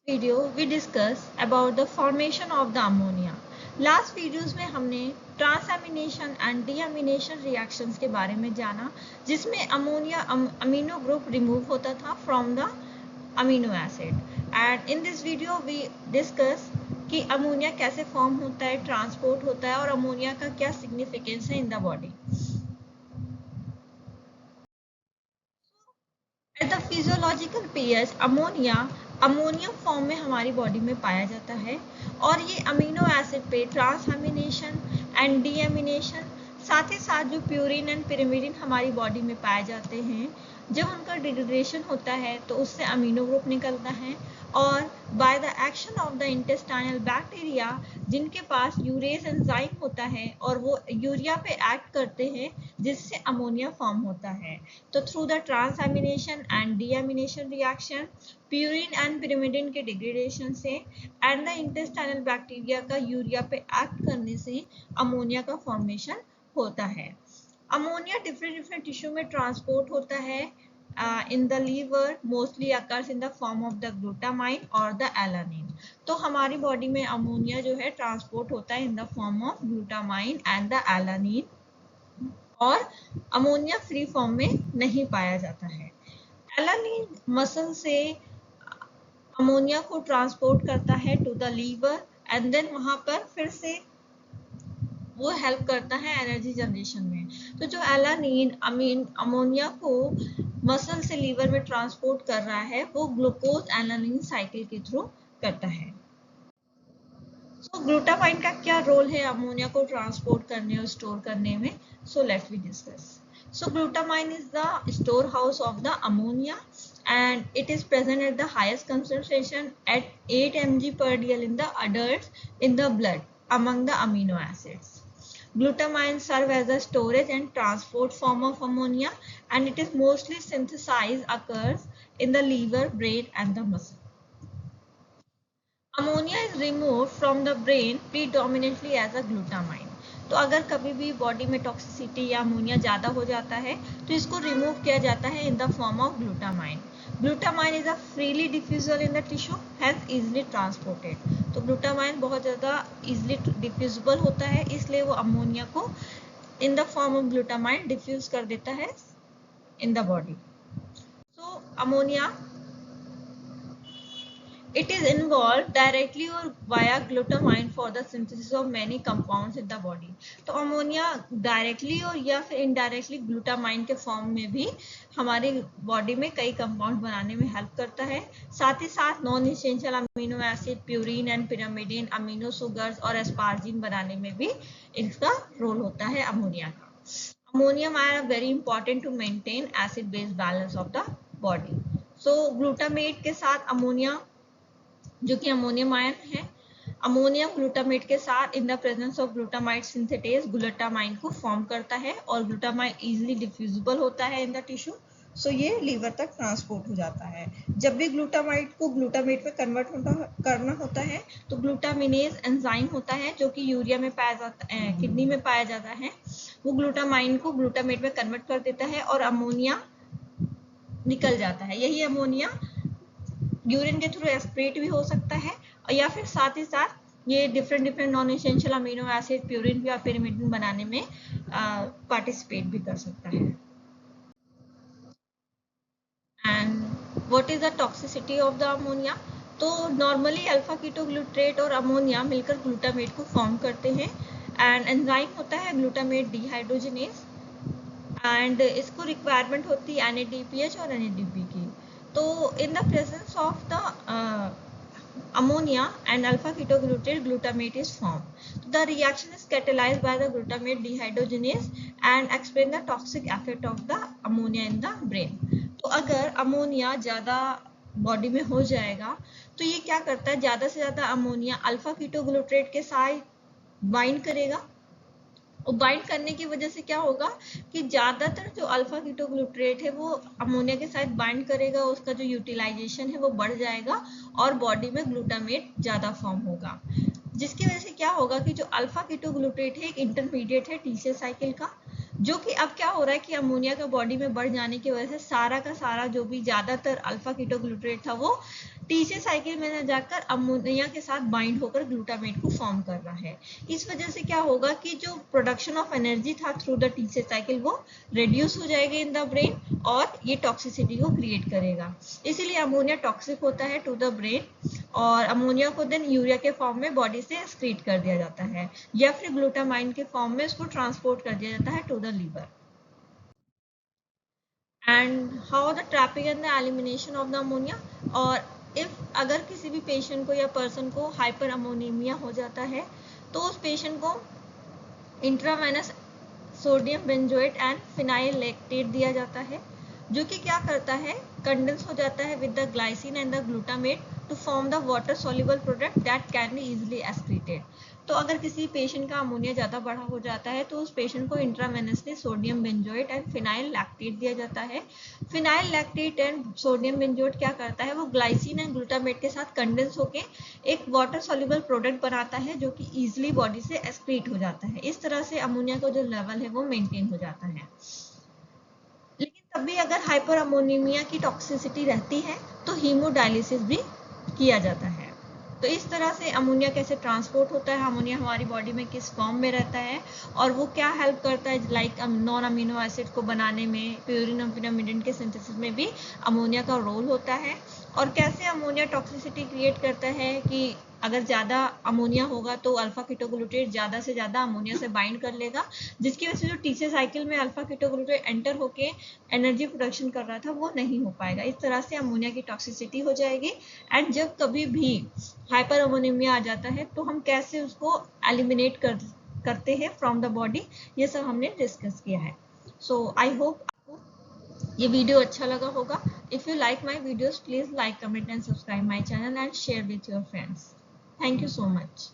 Video we discuss about the formation of the ammonia. Last videos में हमने transamination and deamination reactions के बारे में जाना, जिसमें अमोनिया अमीनो ग्रुप रिमूव होता था from the amino acid. And in this video we discuss कि अमोनिया कैसे फॉर्म होता है, ट्रांसपोर्ट होता है और अमोनिया का क्या सिग्निफिकेंस है in the body. At the physiological pH ammonium form में हमारी बॉडी में पाया जाता है और ये अमीनो एसिड पे ट्रांसएमिनेशन एंड डीएमिनेशन, साथ ही साथ जो प्यूरिन एंड पिरिमिडिन हमारी बॉडी में पाए जाते हैं, जब उनका डिग्रेडेशन होता है तो उससे अमीनो ग्रुप निकलता है और by the action of the intestinal bacteria, जिनके पास यूरेज एंजाइम होता है और वो यूरिया पे एक्ट करते हैं, जिससे अमोनिया फॉर्म होता है। तो through the transamination and deamination reaction, purine and pyrimidine के डिग्रेडेशन से एंड द इंटेस्टाइनल बैक्टीरिया का यूरिया पे एक्ट करने से अमोनिया का फॉर्मेशन होता है। अमोनिया डिफरेंट टिश्यू में ट्रांसपोर्ट होता है। In the liver mostly occurs in the form of the glutamine और द एलानिन। तो हमारी बॉडी में अमोनिया जो है ट्रांसपोर्ट होता है in the form of glutamine and the alanine और अमोनिया फ्री फॉर्म में नहीं पाया जाता है। एलानिन मसल से अमोनिया को ट्रांसपोर्ट करता है to the liver and then वहां पर फिर से वो हेल्प करता है एनर्जी जनरेशन में। तो जो एलानिन अमोनिया को मसल से लीवर में ट्रांसपोर्ट कर रहा है, वो ग्लूकोज एलानिन साइकिल के थ्रू करता है। सो ग्लूटामाइन का क्या रोल है अमोनिया को ट्रांसपोर्ट करने और स्टोर करने में? So let's we discuss. So glutamine is the storehouse of the ammonia and it is present at the highest concentration at 8 mg per dl in the adults in the blood among the amino acids. Glutamine serve as a storage and transport form of ammonia and it is mostly synthesized occurs in the liver, brain and the muscle. Ammonia is removed from the brain predominantly as a glutamine. तो अगर कभी भी body में toxicity या ammonia ज़्यादा हो जाता है तो इसको रिमूव किया जाता है in the form of glutamine. Glutamine is a freely defusal in the tissue, has easily transported. तो ग्लूटामाइन बहुत ज़्यादा इजिली डिफ्यूजिबल होता है, इसलिए वो अमोनिया को in the form of glutamine diffuse कर देता है in the body. So ammonia it is involved directly or via glutamine for the synthesis of many compounds in the body. तो अमोनिया डायरेक्टली और या फिर इनडायरेक्टली ग्लूटामाइन के form में भी हमारी बॉडी में कई कंपाउंड बनाने में हेल्प करता है। साथ ही साथ non essential amino acid, purine and pyrimidine, amino sugars और एस्पार्जिन बनाने में भी इसका रोल होता है अमोनिया का। Ammonium are very important to maintain acid base balance of the body. So glutamate के साथ अमोनिया, जो कि अमोनियम आयन है, अमोनियम ग्लूटामेट के साथ in the presence of glutamide synthetase glutamine को फॉर्म करता है और ग्लूटामाइन इजीली डिफ्यूजिबल होता है इन द टिश्यू। सो ये लीवर तक ट्रांसपोर्ट हो जाता है। जब भी ग्लूटामाइड को ग्लूटामेट में कन्वर्ट करना होता है तो ग्लूटामिनेज एंजाइम होता है जो कि यूरिया में पाया जाता है, किडनी में पाया जाता है, वो ग्लूटामाइन को ग्लूटामेट में कन्वर्ट कर देता है और अमोनिया निकल जाता है। यही अमोनिया यूरिन के थ्रू एस्पिरेट भी हो सकता है और या फिर साथ ही साथ ये different non essential amino acid, purine या पिरिमिडिन बनाने में पार्टिसिपेट भी कर सकता है। And what is the toxicity of the ammonia? तो नॉर्मली अल्फा कीटोग्लूट्रेट और अमोनिया मिलकर ग्लूटामेट को फॉर्म करते हैं एंड एंजाइम होता है ग्लूटामेट डिहाइड्रोजिनेज एंड इसको रिक्वायरमेंट होती है NADPH और NADP की। तो in the presence of the ammonia and alpha ketoglutarate glutamate is formed. The reaction is catalyzed by the glutamate dehydrogenase and explain the toxic effect of the ammonia in the brain. तो अगर ammonia ज़्यादा body में हो जाएगा तो ये क्या करता है, ज़्यादा से ज़्यादा अमोनिया अल्फा कीटोग्लूट्रेट के साथ बाइंड करेगा और बाइंड करने की वजह से क्या होगा कि ज़्यादातर जो अल्फा कीटोग्लूट्रेट है वो अमोनिया के साथ बाइंड करेगा, उसका जो यूटिलाइजेशन है वो बढ़ जाएगा और बॉडी में ग्लूटामेट ज़्यादा फॉर्म होगा, जिसकी वजह से क्या होगा कि जो अल्फा कीटोग्लूट्रेट है एक इंटरमीडिएट है टी सेल साइकिल का, जो कि अब क्या हो रहा है कि अमोनिया का बॉडी में बढ़ जाने की वजह से सारा का सारा जो भी ज्यादातर अल्फा कीटोग्लूटारेट था वो टीसी साइकिल में न जाकर अमोनिया के साथ बाइंड होकर ग्लूटामेट को फॉर्म कर रहा है। इस वजह से क्या होगा कि जो प्रोडक्शन ऑफ एनर्जी था थ्रू द टीसी साइकिल वो रिड्यूस हो जाएगा इन द ब्रेन और ये टॉक्सिसिटी को क्रिएट करेगा। इसीलिए अमोनिया टॉक्सिक होता है टू द ब्रेन और अमोनिया को देन यूरिया के फॉर्म में बॉडी से एक्सक्रीट कर दिया जाता है या फिर ग्लूटामाइन के फॉर्म में उसको ट्रांसपोर्ट कर दिया जाता है to the liver. And how the trapping and the elimination of the ammonia. और इफ अगर किसी भी पेशेंट को या पर्सन को हाइपर अमोनीमिया हो जाता है तो उस पेशेंट को intravenous sodium benzoate and phenyl lactate दिया जाता है जो कि क्या करता है कंडेंस हो जाता है with the glycine and the glutamate to form the water soluble product that can be easily excreted. तो अगर किसी पेशेंट का अमोनिया ज़्यादा बढ़ा हो जाता है तो उस पेशेंट को intravenously sodium benzoate and phenyl lactate दिया जाता है। Phenyl lactate and sodium benzoate क्या करता है वो ग्लाइसिन एंड ग्लूटामेट के साथ कंडेंस होकर एक वाटर सॉल्युबल प्रोडक्ट बनाता है जो कि इजिली बॉडी से एक्सक्रीट हो जाता है। इस तरह से अमोनिया का जो लेवल है वो मेंटेन हो जाता है। लेकिन तब भी अगर हाइपर अमोनीमिया की टॉक्सिसिटी रहती है तो हीमोडायलिसिस भी किया जाता है। तो इस तरह से अमोनिया कैसे ट्रांसपोर्ट होता है, अमोनिया हमारी बॉडी में किस फॉर्म में रहता है और वो क्या हेल्प करता है लाइक नॉन अमीनो एसिड को बनाने में, प्यूरिन पिरामिडन के सिंथेसिस में भी अमोनिया का रोल होता है। और कैसे अमोनिया टॉक्सिसिटी क्रिएट करता है कि अगर ज़्यादा अमोनिया होगा तो अल्फा कीटोग्लूटारेट ज़्यादा से ज़्यादा अमोनिया से बाइंड कर लेगा जिसकी वजह से जो टीसी साइकिल में अल्फा कीटोग्लूटारेट एंटर होके एनर्जी प्रोडक्शन कर रहा था वो नहीं हो पाएगा। इस तरह से अमोनिया की टॉक्सिसिटी हो जाएगी। एंड जब कभी भी हाइपर अमोनीमिया आ जाता है तो हम कैसे उसको एलिमिनेट करते हैं फ्रॉम द बॉडी, ये सब हमने डिस्कस किया है। सो आई होप ये वीडियो अच्छा लगा होगा। If you like my videos please like, comment and subscribe my channel and share with your friends. Thank you so much.